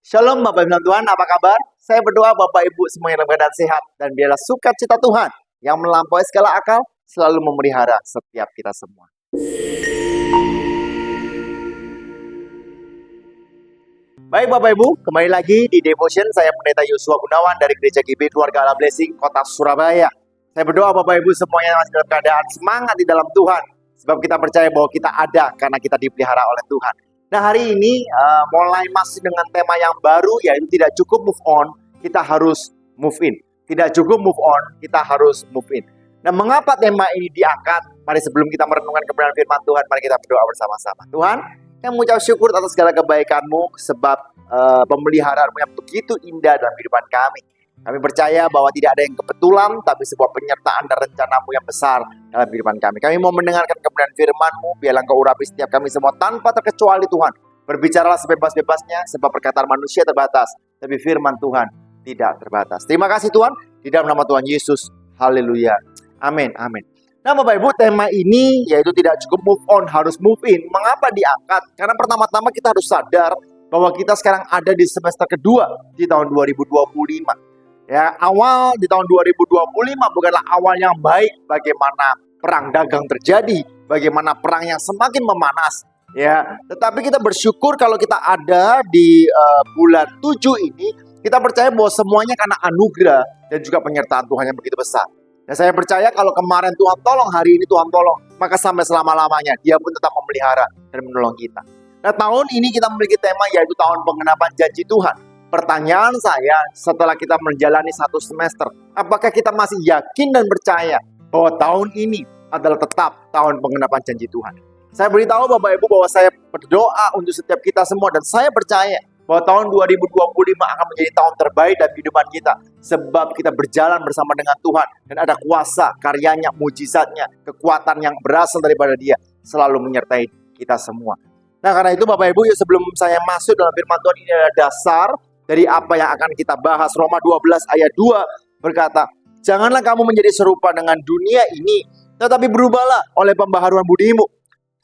Shalom Bapak Ibu dan Tuhan, apa kabar? Saya berdoa Bapak Ibu semuanya dalam keadaan sehat dan biarlah sukacita Tuhan yang melampaui segala akal selalu memelihara setiap kita semua. Baik Bapak Ibu, kembali lagi di Devotion. Saya Pendeta Yosua Gunawan dari Gereja GB Keluarga Allah Blessing, Kota Surabaya. Saya berdoa Bapak Ibu semuanya masih dalam keadaan semangat di dalam Tuhan, sebab kita percaya bahwa kita ada karena kita dipelihara oleh Tuhan. Nah, hari ini mulai masih dengan tema yang baru, yaitu tidak cukup move on, kita harus move in. Tidak cukup move on, kita harus move in. Nah, mengapa tema ini diangkat? Mari sebelum kita merenungkan kebenaran firman Tuhan, mari kita berdoa bersama-sama. Tuhan, yang mengucap syukur atas segala kebaikan-Mu, sebab pemeliharaanmu yang begitu indah dalam kehidupan kami. Kami percaya bahwa tidak ada yang kebetulan, tapi sebuah penyertaan dan rencana-Mu yang besar dalam kehidupan kami. Kami mau mendengarkan kebenaran firman-Mu, biarlah Engkau urapi setiap kami semua tanpa terkecuali Tuhan. Berbicaralah sebebas-bebasnya, sebab perkataan manusia terbatas, tapi firman Tuhan tidak terbatas. Terima kasih Tuhan, di dalam nama Tuhan Yesus. Haleluya. Amin, amin. Nah Bapak Ibu, tema ini yaitu tidak cukup move on, harus move in. Mengapa diangkat? Karena pertama-tama kita harus sadar bahwa kita sekarang ada di semester kedua di tahun 2025. Ya, awal di tahun 2025 bukanlah awal yang baik, bagaimana perang dagang terjadi, bagaimana perang yang semakin memanas. Ya, tetapi kita bersyukur kalau kita ada di bulan 7 ini, kita percaya bahwa semuanya karena anugerah dan juga penyertaan Tuhan yang begitu besar. Dan saya percaya kalau kemarin Tuhan tolong, hari ini Tuhan tolong, maka sampai selama-lamanya Dia pun tetap memelihara dan menolong kita. Nah, tahun ini kita memiliki tema yaitu tahun penggenapan janji Tuhan. Pertanyaan saya, setelah kita menjalani satu semester, apakah kita masih yakin dan percaya bahwa tahun ini adalah tetap tahun penggenapan janji Tuhan? Saya beritahu Bapak Ibu bahwa saya berdoa untuk setiap kita semua, dan saya percaya bahwa tahun 2025 akan menjadi tahun terbaik dalam kehidupan kita, sebab kita berjalan bersama dengan Tuhan, dan ada kuasa, karyanya, mujizatnya, kekuatan yang berasal daripada Dia selalu menyertai kita semua. Nah, karena itu Bapak Ibu, sebelum saya masuk dalam firman Tuhan, ini adalah dasar dari apa yang akan kita bahas. Roma 12 ayat 2 berkata, "Janganlah kamu menjadi serupa dengan dunia ini, tetapi berubahlah oleh pembaharuan budimu,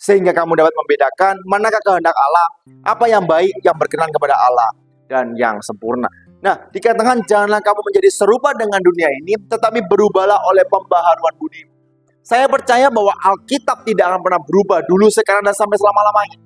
sehingga kamu dapat membedakan manakah kehendak Allah, apa yang baik, yang berkenan kepada Allah, dan yang sempurna." Nah, dikatakan janganlah kamu menjadi serupa dengan dunia ini, tetapi berubahlah oleh pembaharuan budimu. Saya percaya bahwa Alkitab tidak akan pernah berubah dulu, sekarang, dan sampai selama-lamanya.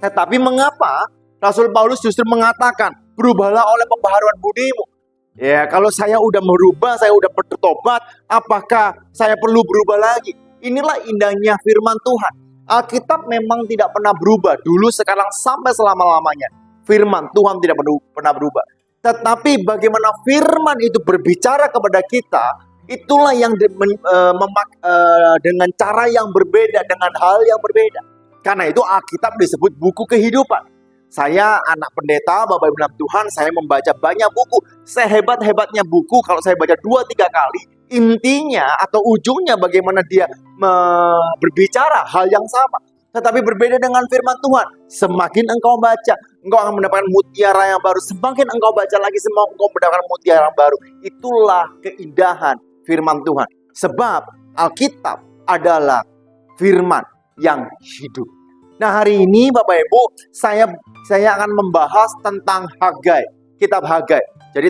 Tetapi mengapa Rasul Paulus justru mengatakan, berubahlah oleh pembaharuan budimu? Ya, kalau saya udah merubah, saya udah bertobat, apakah saya perlu berubah lagi? Inilah indahnya firman Tuhan. Alkitab memang tidak pernah berubah dulu, sekarang, sampai selama-lamanya. Firman Tuhan tidak pernah berubah. Tetapi bagaimana firman itu berbicara kepada kita, itulah yang dengan cara yang berbeda, dengan hal yang berbeda. Karena itu Alkitab disebut buku kehidupan. Saya anak pendeta, Bapak Ibu dalam Tuhan, saya membaca banyak buku. Sehebat-hebatnya buku, kalau saya baca 2-3 kali, intinya atau ujungnya bagaimana dia berbicara hal yang sama. Tetapi berbeda dengan firman Tuhan. Semakin engkau baca, engkau akan mendapatkan mutiara yang baru. Semakin engkau baca lagi, semakin engkau mendapatkan mutiara yang baru. Itulah keindahan firman Tuhan. Sebab Alkitab adalah firman yang hidup. Nah, hari ini Bapak Ibu, saya akan membahas tentang Hagai, kitab Hagai. Jadi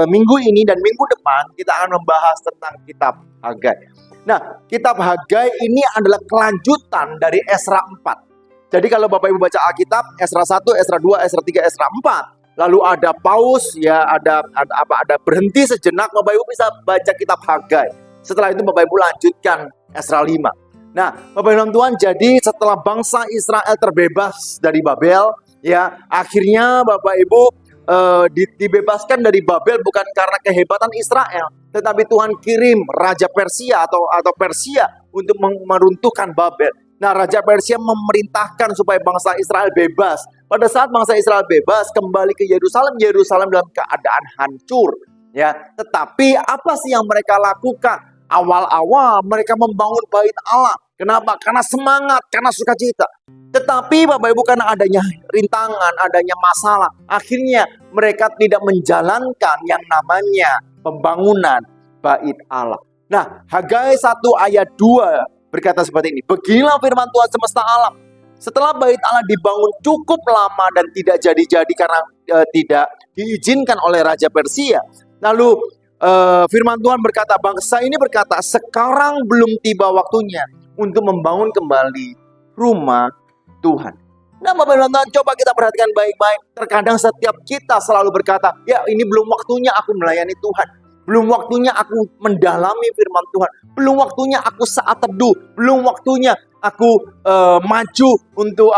minggu ini dan minggu depan kita akan membahas tentang kitab Hagai. Nah, kitab Hagai ini adalah kelanjutan dari Esra 4. Jadi kalau Bapak Ibu baca Alkitab, Esra 1, Esra 2, Esra 3, Esra 4, lalu ada paus, ya ada berhenti sejenak, Bapak Ibu bisa baca kitab Hagai. Setelah itu Bapak Ibu lanjutkan Esra 5. Nah, Bapak Ibu Tuhan, jadi setelah bangsa Israel terbebas dari Babel, ya akhirnya Bapak Ibu dibebaskan dari Babel bukan karena kehebatan Israel, tetapi Tuhan kirim Raja Persia atau Persia untuk meruntuhkan Babel. Nah, Raja Persia memerintahkan supaya bangsa Israel bebas. Pada saat bangsa Israel bebas, kembali ke Yerusalem dalam keadaan hancur. Ya, tetapi apa sih yang mereka lakukan? Awal-awal mereka membangun bait Allah. Kenapa? Karena semangat, karena sukacita. Tetapi Bapak Ibu, karena adanya rintangan, adanya masalah, akhirnya mereka tidak menjalankan yang namanya pembangunan bait Allah. Nah, Hagai 1 ayat 2 berkata seperti ini, "Beginilah firman Tuhan semesta alam. Setelah bait Allah dibangun cukup lama dan tidak jadi-jadi karena tidak diizinkan oleh Raja Persia. Lalu firman Tuhan berkata, bangsa ini berkata, sekarang belum tiba waktunya untuk membangun kembali rumah Tuhan. Nah, Bapak Ibu, coba kita perhatikan baik-baik. Terkadang setiap kita selalu berkata, ya ini belum waktunya aku melayani Tuhan. Belum waktunya aku mendalami firman Tuhan. Belum waktunya aku saat teduh. Belum waktunya aku maju untuk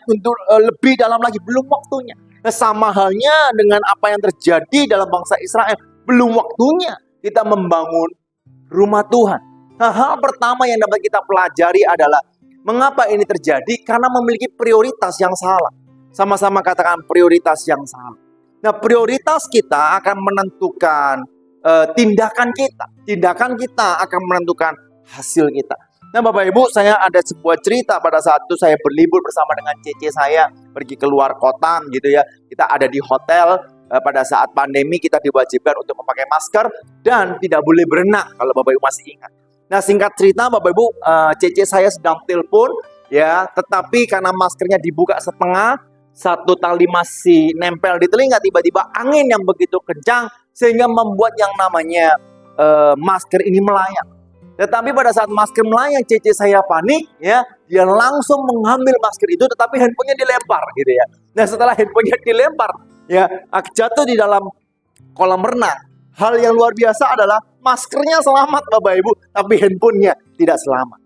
untuk lebih dalam lagi. Belum waktunya. Nah, sama halnya dengan apa yang terjadi dalam bangsa Israel. Belum waktunya kita membangun rumah Tuhan. Nah, hal pertama yang dapat kita pelajari adalah mengapa ini terjadi? Karena memiliki prioritas yang salah. Sama-sama katakan prioritas yang salah. Nah, prioritas kita akan menentukan tindakan kita. Tindakan kita akan menentukan hasil kita. Nah, Bapak Ibu, saya ada sebuah cerita pada saat itu saya berlibur bersama dengan cece saya pergi keluar kota gitu ya. Kita ada di hotel pada saat pandemi, kita diwajibkan untuk memakai masker dan tidak boleh berenang kalau Bapak Ibu masih ingat. Nah, singkat cerita Bapak Ibu, cece saya sedang telepon ya, tetapi karena maskernya dibuka setengah, satu tali masih nempel di telinga, tiba-tiba angin yang begitu kencang sehingga membuat yang namanya masker ini melayang. Tetapi pada saat masker melayang, cece saya panik ya, dia langsung mengambil masker itu, tetapi handphonenya dilempar gitu ya. Nah, setelah handphonenya dilempar ya, jatuh di dalam kolam renang. Hal yang luar biasa adalah maskernya selamat Bapak Ibu, tapi handphonenya tidak selamat.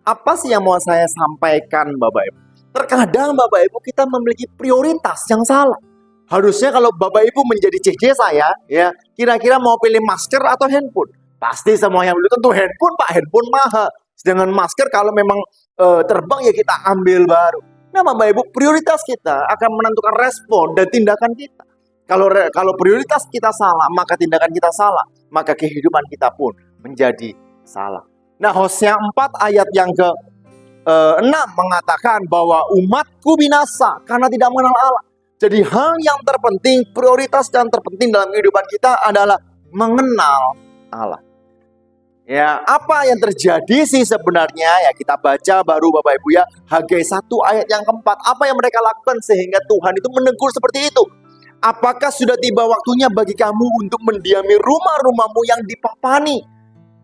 Apa sih yang mau saya sampaikan Bapak Ibu? Terkadang Bapak Ibu kita memiliki prioritas yang salah. Harusnya kalau Bapak Ibu menjadi CJ saya, ya kira-kira mau pilih masker atau handphone? Pasti semua yang dulu tentu handphone, Pak. Handphone mahal. Sedangkan masker kalau memang terbang ya kita ambil baru. Nah Bapak Ibu, prioritas kita akan menentukan respon dan tindakan kita. Kalau prioritas kita salah, maka tindakan kita salah. Maka kehidupan kita pun menjadi salah. Nah, Hosea 4 ayat yang ke-6 mengatakan bahwa umatku binasa karena tidak mengenal Allah. Jadi hal yang terpenting, prioritas yang terpenting dalam kehidupan kita adalah mengenal Allah. Ya, apa yang terjadi sih sebenarnya? Ya, kita baca baru Bapak Ibu ya, Hagai 1 ayat yang keempat. Apa yang mereka lakukan sehingga Tuhan itu menegur seperti itu? Apakah sudah tiba waktunya bagi kamu untuk mendiami rumah-rumahmu yang dipapani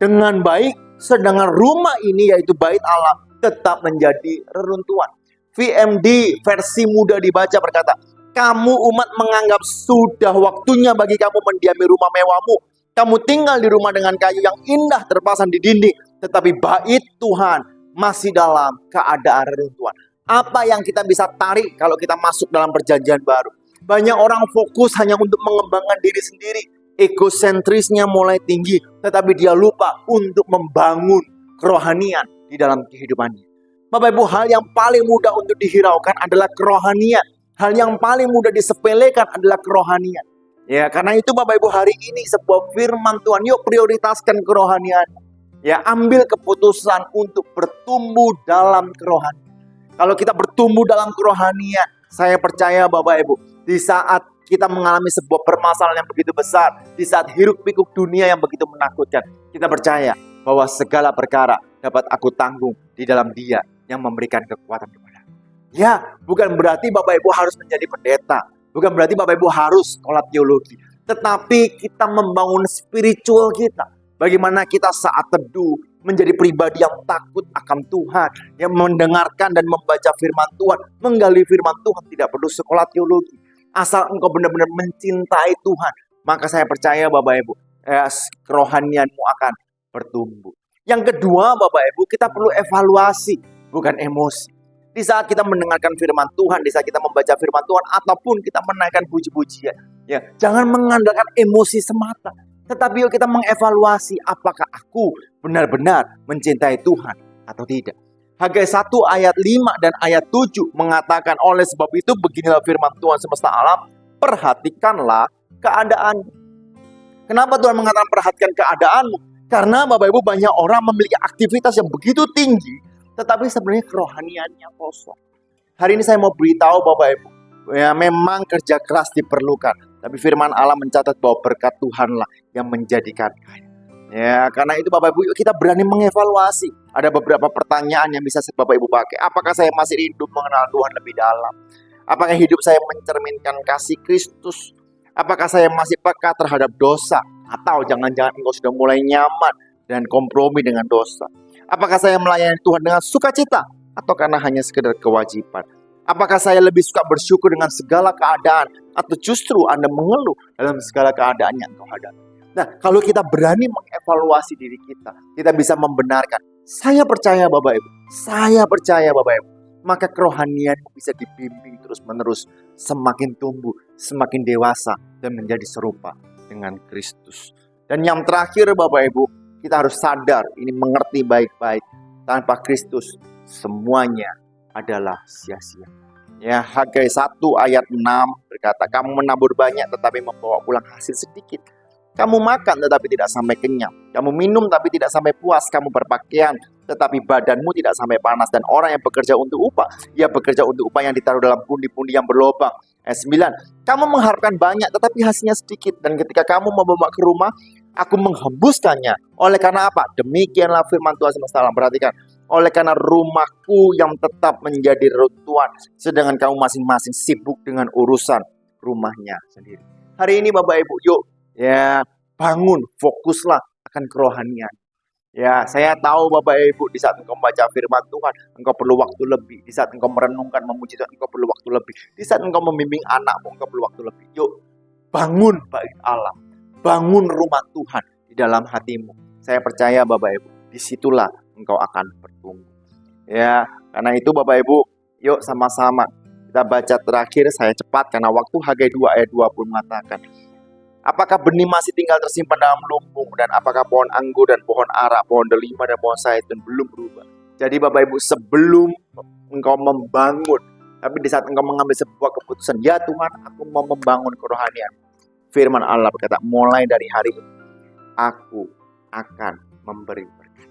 dengan baik, sedangkan rumah ini yaitu bait Allah tetap menjadi reruntuhan. VMD versi mudah dibaca berkata, kamu umat menganggap sudah waktunya bagi kamu mendiami rumah mewahmu. Kamu tinggal di rumah dengan kayu yang indah terpasang di dinding, tetapi bait Tuhan masih dalam keadaan reruntuhan. Apa yang kita bisa tarik kalau kita masuk dalam perjanjian baru? Banyak orang fokus hanya untuk mengembangkan diri sendiri. Egosentrisnya mulai tinggi, tetapi dia lupa untuk membangun kerohanian di dalam kehidupannya. Bapak Ibu, hal yang paling mudah untuk dihiraukan adalah kerohanian. Hal yang paling mudah disepelekan adalah kerohanian. Ya, karena itu Bapak Ibu, hari ini sebuah firman Tuhan, yuk prioritaskan kerohanian. Ya, ambil keputusan untuk bertumbuh dalam kerohanian. Kalau kita bertumbuh dalam kerohanian, saya percaya Bapak Ibu, di saat kita mengalami sebuah permasalahan yang begitu besar, di saat hiruk pikuk dunia yang begitu menakutkan, kita percaya bahwa segala perkara dapat aku tanggung di dalam Dia yang memberikan kekuatan kepada. Ya, bukan berarti Bapak Ibu harus menjadi pendeta, bukan berarti Bapak Ibu harus sekolah teologi, tetapi kita membangun spiritual kita. Bagaimana kita saat teduh menjadi pribadi yang takut akan Tuhan, yang mendengarkan dan membaca firman Tuhan, menggali firman Tuhan, tidak perlu sekolah teologi. Asal engkau benar-benar mencintai Tuhan, maka saya percaya Bapak Ibu, kerohanianmu akan bertumbuh. Yang kedua Bapak Ibu, kita perlu evaluasi, bukan emosi. Di saat kita mendengarkan firman Tuhan, di saat kita membaca firman Tuhan, ataupun kita menaikkan puji-pujian, ya, jangan mengandalkan emosi semata. Tetapi yuk kita mengevaluasi, apakah aku benar-benar mencintai Tuhan atau tidak. Hagai 1 ayat 5 dan ayat 7 mengatakan, oleh sebab itu beginilah firman Tuhan semesta alam, perhatikanlah keadaan. Kenapa Tuhan mengatakan perhatikan keadaanmu? Karena Bapak Ibu, banyak orang memiliki aktivitas yang begitu tinggi, tetapi sebenarnya kerohaniannya kosong. Hari ini saya mau beritahu Bapak Ibu, ya memang kerja keras diperlukan, tapi firman Allah mencatat bahwa berkat Tuhanlah yang menjadikan kaya. Ya, karena itu Bapak Ibu, yuk kita berani mengevaluasi. Ada beberapa pertanyaan yang bisa Bapak Ibu pakai. Apakah saya masih hidup mengenal Tuhan lebih dalam? Apakah hidup saya mencerminkan kasih Kristus? Apakah saya masih peka terhadap dosa? Atau jangan-jangan engkau sudah mulai nyaman dan kompromi dengan dosa? Apakah saya melayani Tuhan dengan sukacita? Atau karena hanya sekedar kewajiban? Apakah saya lebih suka bersyukur dengan segala keadaan? Atau justru Anda mengeluh dalam segala keadaan yang engkau hadapi? Nah, kalau kita berani mengevaluasi diri kita, kita bisa membenarkan, saya percaya Bapak Ibu, saya percaya Bapak Ibu, maka kerohanianmu bisa dibimbing terus-menerus, semakin tumbuh, semakin dewasa, dan menjadi serupa dengan Kristus. Dan yang terakhir Bapak Ibu, kita harus sadar, ini mengerti baik-baik, tanpa Kristus, semuanya adalah sia-sia. Ya, Hagai 1 ayat 6 berkata, kamu menabur banyak tetapi membawa pulang hasil sedikit. Kamu makan tetapi tidak sampai kenyang. Kamu minum tapi tidak sampai puas. Kamu berpakaian tetapi badanmu tidak sampai panas. Dan orang yang bekerja untuk upah, ia bekerja untuk upah yang ditaruh dalam pundi-pundi yang berlobang. Ayat 9. Kamu mengharapkan banyak tetapi hasilnya sedikit. Dan ketika kamu membawa ke rumah, aku menghembuskannya. Oleh karena apa? Demikianlah firman Tuhan semesta alam. Perhatikan. Oleh karena rumahku yang tetap menjadi reruntuhan, sedangkan kamu masing-masing sibuk dengan urusan rumahnya sendiri. Hari ini Bapak Ibu, yuk ya, bangun, fokuslah akan kerohanian. Ya, saya tahu Bapak Ibu, di saat engkau membaca firman Tuhan, engkau perlu waktu lebih. Di saat engkau merenungkan, memuji Tuhan, engkau perlu waktu lebih. Di saat engkau membimbing anakmu, engkau perlu waktu lebih. Yuk, bangun bait Allah. Bangun rumah Tuhan di dalam hatimu. Saya percaya Bapak Ibu, disitulah engkau akan bertumbuh. Ya, karena itu Bapak Ibu, yuk sama-sama kita baca terakhir, saya cepat karena waktu. Hagai 2 ayat 20 mengatakan, apakah benih masih tinggal tersimpan dalam lumbung, dan apakah pohon anggur dan pohon ara, pohon delima dan pohon zaitun belum berubah? Jadi Bapak Ibu, sebelum engkau membangun, tapi di saat engkau mengambil sebuah keputusan, ya Tuhan, aku mau membangun kerohanian. Firman Allah berkata, mulai dari hari ini, aku akan memberi berkat.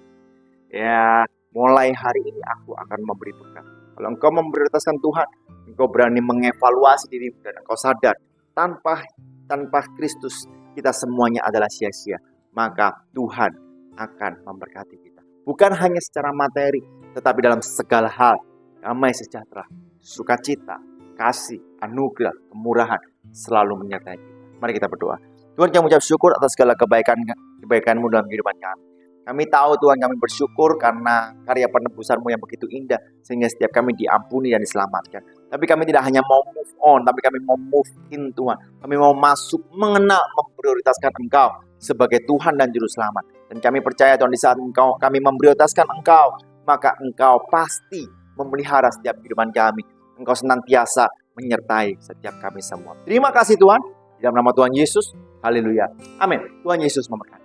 Ya, mulai hari ini aku akan memberi berkat. Kalau engkau memprioritaskan Tuhan, engkau berani mengevaluasi diri dan engkau sadar, tanpa Kristus kita semuanya adalah sia-sia. Maka Tuhan akan memberkati kita. Bukan hanya secara materi, tetapi dalam segala hal. Damai sejahtera, sukacita, kasih, anugerah, kemurahan selalu menyertai kita. Mari kita berdoa. Tuhan, kami mengucap syukur atas segala kebaikan-Mu dalam kehidupan kami. Kami tahu Tuhan, kami bersyukur karena karya penebusan-Mu yang begitu indah, sehingga setiap kami diampuni dan diselamatkan. Tapi kami tidak hanya mau move on, tapi kami mau move in Tuhan. Kami mau masuk, mengenal, memprioritaskan Engkau sebagai Tuhan dan Juru Selamat. Dan kami percaya Tuhan, di saat kami memprioritaskan Engkau, maka Engkau pasti memelihara setiap kehidupan kami. Engkau senantiasa menyertai setiap kami semua. Terima kasih Tuhan, di dalam nama Tuhan Yesus. Haleluya. Amin. Tuhan Yesus memberkati.